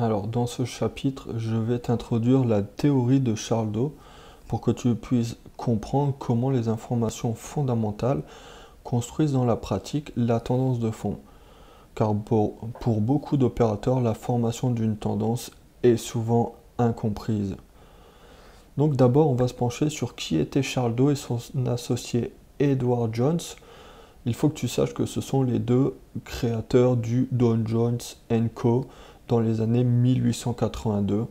Alors, dans ce chapitre, je vais t'introduire la théorie de Charles Doe pour que tu puisses comprendre comment les informations fondamentales construisent dans la pratique la tendance de fond. Car pour beaucoup d'opérateurs, la formation d'une tendance est souvent incomprise. Donc d'abord, on va se pencher sur qui était Charles Doe et son associé Edward Jones. Il faut que tu saches que ce sont les deux créateurs du Dow Jones Co. dans les années 1882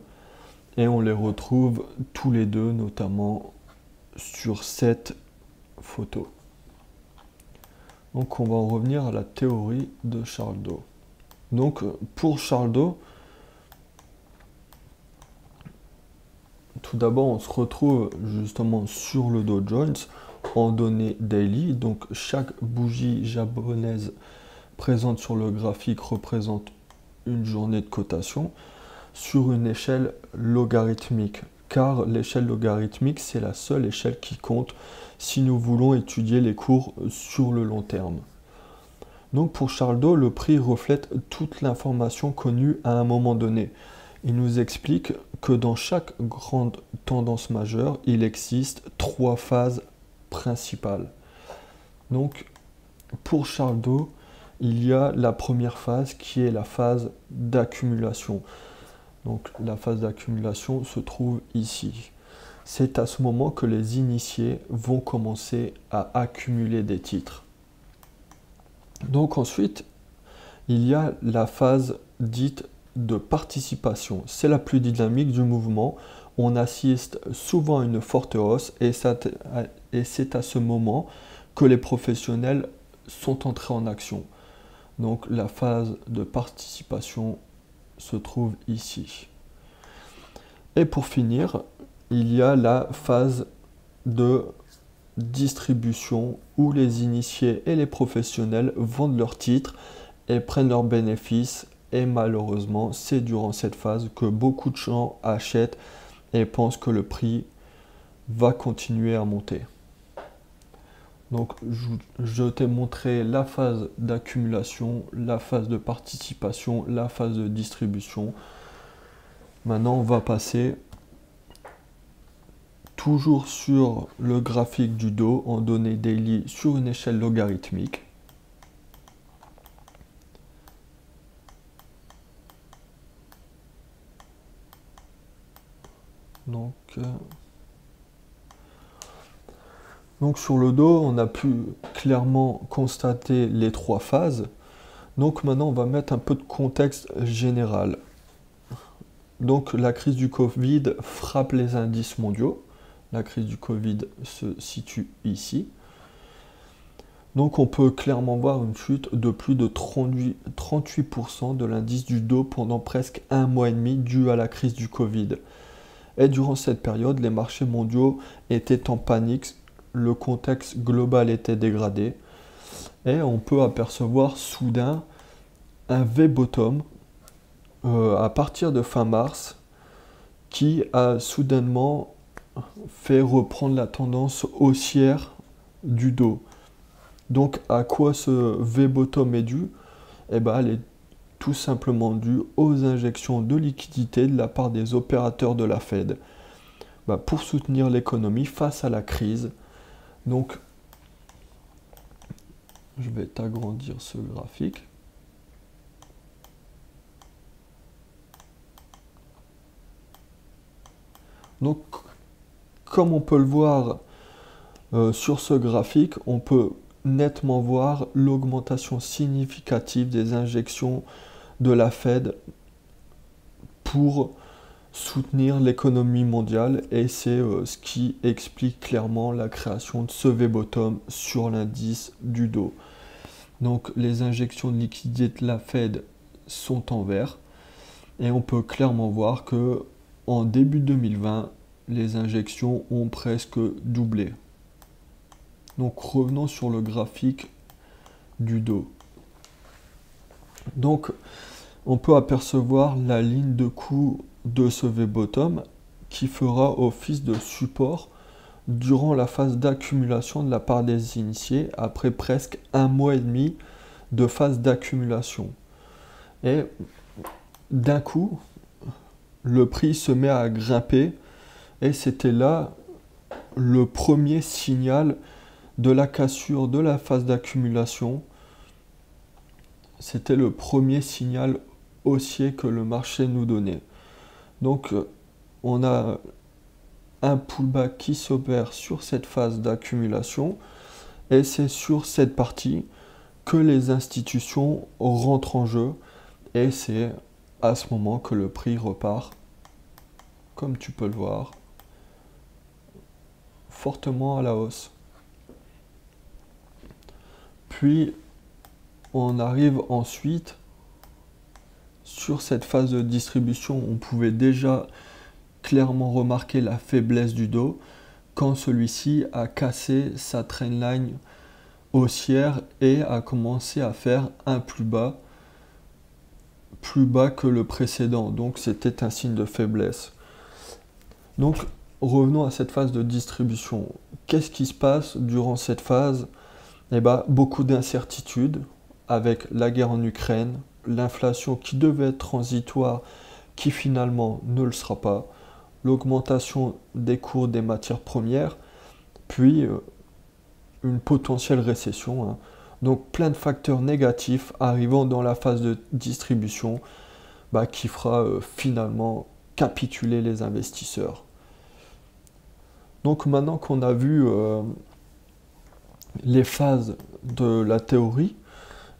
et on les retrouve tous les deux notamment sur cette photo. Donc on va en revenir à la théorie de Charles Doe. Donc pour Charles Doe, tout d'abord on se retrouve justement sur le Dow Jones en données daily. Donc chaque bougie japonaise présente sur le graphique représente une journée de cotation sur une échelle logarithmique, car l'échelle logarithmique c'est la seule échelle qui compte si nous voulons étudier les cours sur le long terme. Donc pour Charles Doe, le prix reflète toute l'information connue à un moment donné. Il nous explique que dans chaque grande tendance majeure, il existe trois phases principales. Donc pour Charles Doe, il y a la première phase qui est la phase d'accumulation. Donc la phase d'accumulation se trouve ici. C'est à ce moment que les initiés vont commencer à accumuler des titres. Donc ensuite, il y a la phase dite de participation. C'est la plus dynamique du mouvement. On assiste souvent à une forte hausse et c'est à ce moment que les professionnels sont entrés en action. Donc la phase de participation se trouve ici. Et pour finir, il y a la phase de distribution où les initiés et les professionnels vendent leurs titres et prennent leurs bénéfices. Et malheureusement, c'est durant cette phase que beaucoup de gens achètent et pensent que le prix va continuer à monter. Donc je t'ai montré la phase d'accumulation, la phase de participation, la phase de distribution. Maintenant, on va passer toujours sur le graphique du Dow en données daily sur une échelle logarithmique. Donc sur le Dow, on a pu clairement constater les trois phases. Donc maintenant, on va mettre un peu de contexte général. Donc la crise du Covid frappe les indices mondiaux. La crise du Covid se situe ici. Donc on peut clairement voir une chute de plus de 38% de l'indice du Dow pendant presque un mois et demi dû à la crise du Covid. Et durant cette période, les marchés mondiaux étaient en panique, le contexte global était dégradé et on peut apercevoir soudain un V-bottom à partir de fin mars qui a soudainement fait reprendre la tendance haussière du Dow. Donc à quoi ce V-bottom est dû? Eh bien, elle est tout simplement due aux injections de liquidités de la part des opérateurs de la Fed pour soutenir l'économie face à la crise. Donc, je vais t'agrandir ce graphique. Donc, comme on peut le voir sur ce graphique, on peut nettement voir l'augmentation significative des injections de la Fed pour soutenir l'économie mondiale et c'est ce qui explique clairement la création de ce V-bottom sur l'indice du Dow. Donc les injections de liquidités de la Fed sont en vert et on peut clairement voir que en début 2020, les injections ont presque doublé. Donc revenons sur le graphique du Dow. Donc on peut apercevoir la ligne de coût de ce V-bottom qui fera office de support durant la phase d'accumulation de la part des initiés après presque un mois et demi de phase d'accumulation. Et d'un coup, le prix se met à grimper et c'était là le premier signal de la cassure de la phase d'accumulation. C'était le premier signal haussier que le marché nous donnait. Donc on a un pullback qui s'opère sur cette phase d'accumulation et c'est sur cette partie que les institutions rentrent en jeu et c'est à ce moment que le prix repart, comme tu peux le voir, fortement à la hausse. Puis on arrive ensuite sur cette phase de distribution. On pouvait déjà clairement remarquer la faiblesse du dos quand celui-ci a cassé sa trendline haussière et a commencé à faire un plus bas que le précédent. Donc c'était un signe de faiblesse. Donc revenons à cette phase de distribution. Qu'est-ce qui se passe durant cette phase? Eh bien, beaucoup d'incertitudes avec la guerre en Ukraine, l'inflation qui devait être transitoire, qui finalement ne le sera pas, l'augmentation des cours des matières premières, puis une potentielle récession. Donc plein de facteurs négatifs arrivant dans la phase de distribution qui fera finalement capituler les investisseurs. Donc maintenant qu'on a vu les phases de la théorie,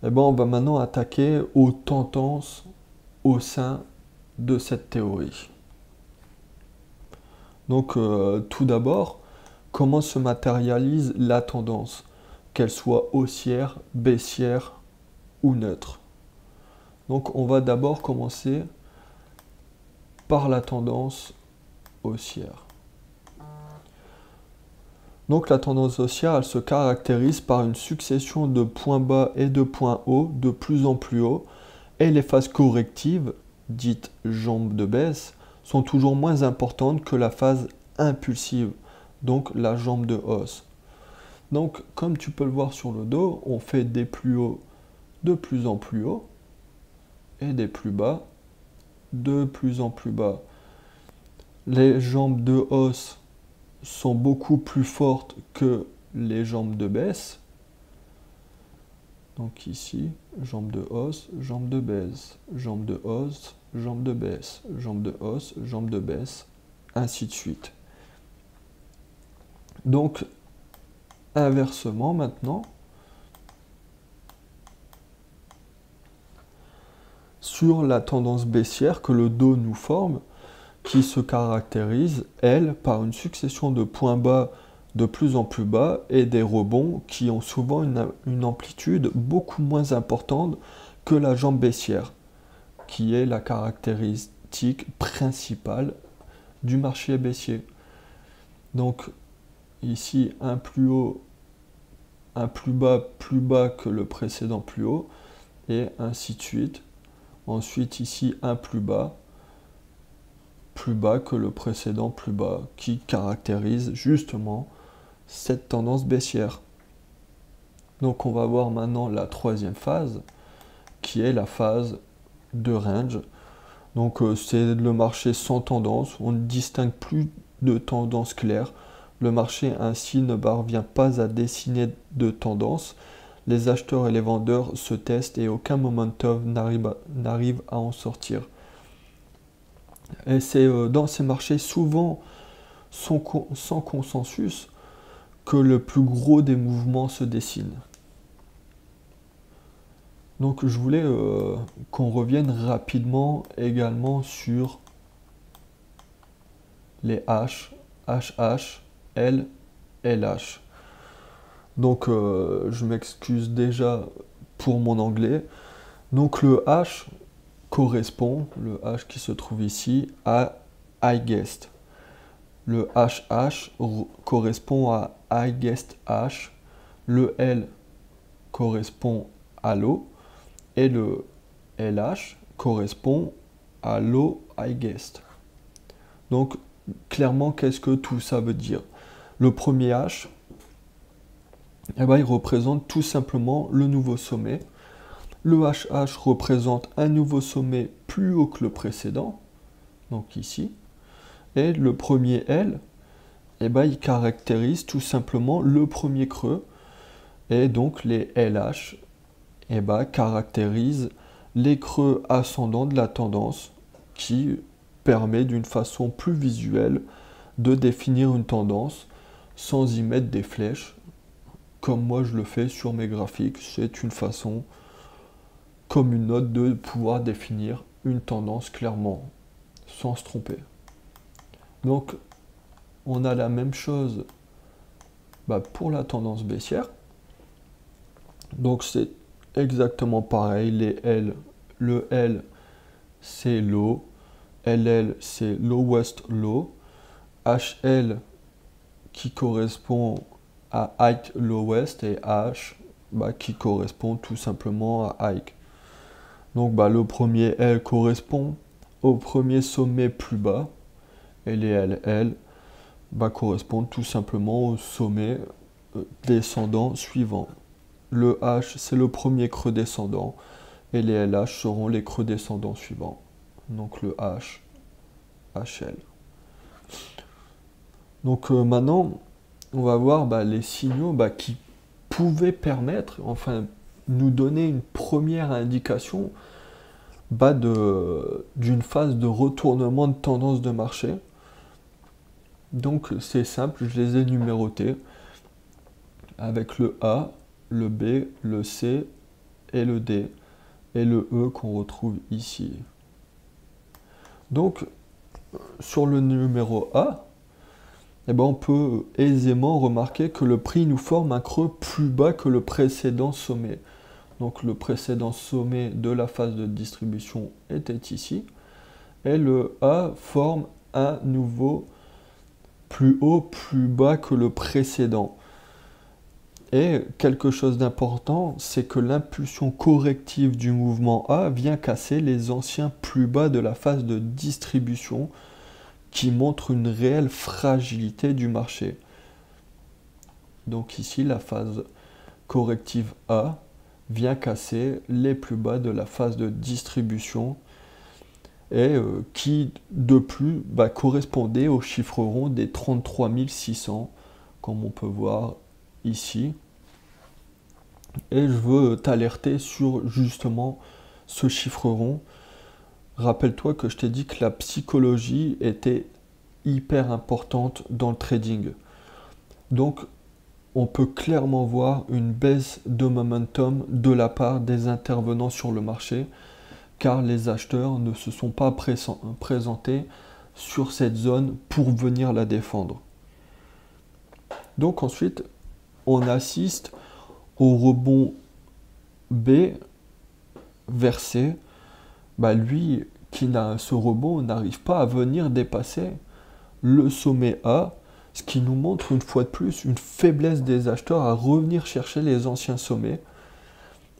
on va maintenant attaquer aux tendances au sein de cette théorie. Donc tout d'abord, comment se matérialise la tendance, qu'elle soit haussière, baissière ou neutre. Donc on va d'abord commencer par la tendance haussière. Donc la tendance haussière, elle se caractérise par une succession de points bas et de points hauts de plus en plus hauts, et les phases correctives, dites jambes de baisse, sont toujours moins importantes que la phase impulsive, donc la jambe de hausse. Donc comme tu peux le voir sur le dos, on fait des plus hauts de plus en plus hauts et des plus bas de plus en plus bas. Les jambes de hausse sont beaucoup plus fortes que les jambes de baisse. Donc ici, jambe de hausse, jambe de baisse, jambe de hausse, jambe de baisse, jambe de hausse, jambe de baisse, ainsi de suite. Donc, inversement maintenant, sur la tendance baissière que le dos nous forme, qui se caractérise, elle, par une succession de points bas de plus en plus bas et des rebonds qui ont souvent une amplitude beaucoup moins importante que la jambe baissière, qui est la caractéristique principale du marché baissier. Donc ici un plus haut, un plus bas que le précédent plus haut, et ainsi de suite. Ensuite ici un plus bas que le précédent plus bas, qui caractérise justement cette tendance baissière. Donc on va voir maintenant la troisième phase, qui est la phase de range. Donc c'est le marché sans tendance, on ne distingue plus de tendance claire. Le marché ainsi ne parvient pas à dessiner de tendance. Les acheteurs et les vendeurs se testent et aucun momentum n'arrive à en sortir. Et c'est dans ces marchés souvent sans consensus que le plus gros des mouvements se dessine. Donc je voulais qu'on revienne rapidement également sur les H, HH, L, LH. Donc je m'excuse déjà pour mon anglais. Donc le H correspond, le H qui se trouve ici, à highest. Le HH correspond à highest H. Le L correspond à low. Et le LH correspond à low highest. Donc clairement, qu'est-ce que tout ça veut dire? Le premier H, il représente tout simplement le nouveau sommet. Le HH représente un nouveau sommet plus haut que le précédent, donc ici. Et le premier L, eh ben, il caractérise tout simplement le premier creux. Et donc les LH eh ben, caractérisent les creux ascendants de la tendance qui permet d'une façon plus visuelle de définir une tendance sans y mettre des flèches, comme moi je le fais sur mes graphiques. C'est une façon comme une autre de pouvoir définir une tendance clairement, sans se tromper. Donc on a la même chose pour la tendance baissière. Donc c'est exactement pareil, les L, le L c'est low, LL c'est lowest low, HL qui correspond à high lowest et H qui correspond tout simplement à high. Donc le premier L correspond au premier sommet plus bas et les LL correspondent tout simplement au sommet descendant suivant. Le H c'est le premier creux descendant et les LH seront les creux descendants suivants. Donc le H, HL. Donc maintenant, on va voir les signaux qui pouvaient permettre, enfin, nous donner une première indication d'une phase de retournement de tendance de marché. Donc c'est simple, je les ai numérotés avec le A, le B, le C et le D et le E qu'on retrouve ici. Donc sur le numéro A, on peut aisément remarquer que le prix nous forme un creux plus bas que le précédent sommet. Donc le précédent sommet de la phase de distribution était ici. Et le A forme un nouveau plus haut, plus bas que le précédent. Et quelque chose d'important, c'est que l'impulsion corrective du mouvement A vient casser les anciens plus bas de la phase de distribution qui montre une réelle fragilité du marché. Donc ici, la phase corrective A vient casser les plus bas de la phase de distribution et qui, de plus, correspondait au chiffre rond des 33 600, comme on peut voir ici. Et je veux t'alerter sur justement ce chiffre rond. Rappelle-toi que je t'ai dit que la psychologie était hyper importante dans le trading. Donc, on peut clairement voir une baisse de momentum de la part des intervenants sur le marché, car les acheteurs ne se sont pas présentés sur cette zone pour venir la défendre. Donc ensuite, on assiste au rebond B vers C. Lui, ce rebond n'arrive pas à venir dépasser le sommet A, ce qui nous montre une fois de plus une faiblesse des acheteurs à revenir chercher les anciens sommets.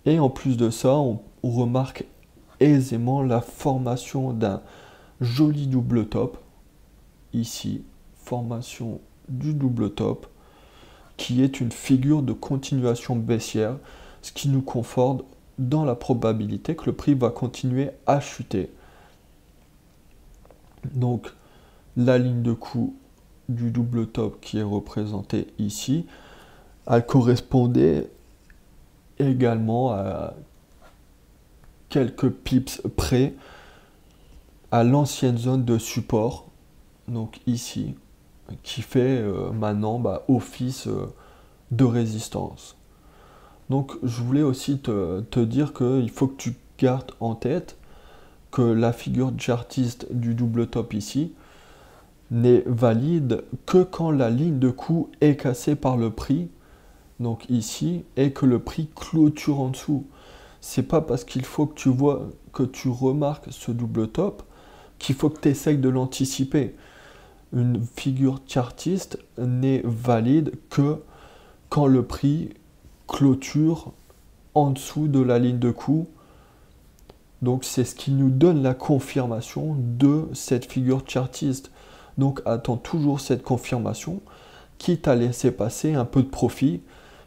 Et en plus de ça, on remarque aisément la formation d'un joli double top. Ici, formation du double top, qui est une figure de continuation baissière, ce qui nous conforte dans la probabilité que le prix va continuer à chuter. Donc, la ligne de coup du double top qui est représentée ici, elle correspondait également à quelques pips près à l'ancienne zone de support, donc ici, qui fait maintenant office de résistance. Donc je voulais aussi te dire qu'il faut que tu gardes en tête que la figure chartiste du double top ici n'est valide que quand la ligne de coup est cassée par le prix, donc ici, et que le prix clôture en dessous. C'est pas parce qu'il faut que tu vois, que tu remarques ce double top qu'il faut que tu essayes de l'anticiper. Une figure chartiste n'est valide que quand le prix clôture en dessous de la ligne de coup. Donc c'est ce qui nous donne la confirmation de cette figure chartiste. Donc attends toujours cette confirmation, quitte à laisser passer un peu de profit,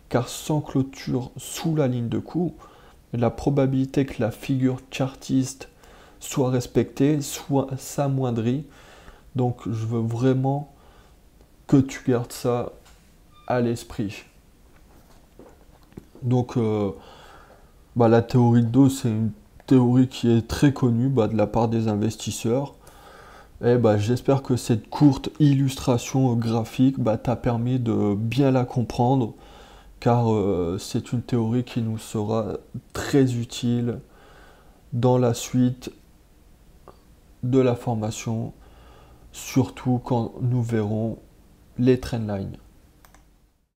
car sans clôture sous la ligne de coup, la probabilité que la figure chartiste soit respectée, soit s'amoindrit. Donc je veux vraiment que tu gardes ça à l'esprit. Donc la théorie de dos, c'est une théorie qui est très connue de la part des investisseurs. Et j'espère que cette courte illustration graphique t'a permis de bien la comprendre, car c'est une théorie qui nous sera très utile dans la suite de la formation, surtout quand nous verrons les trendlines.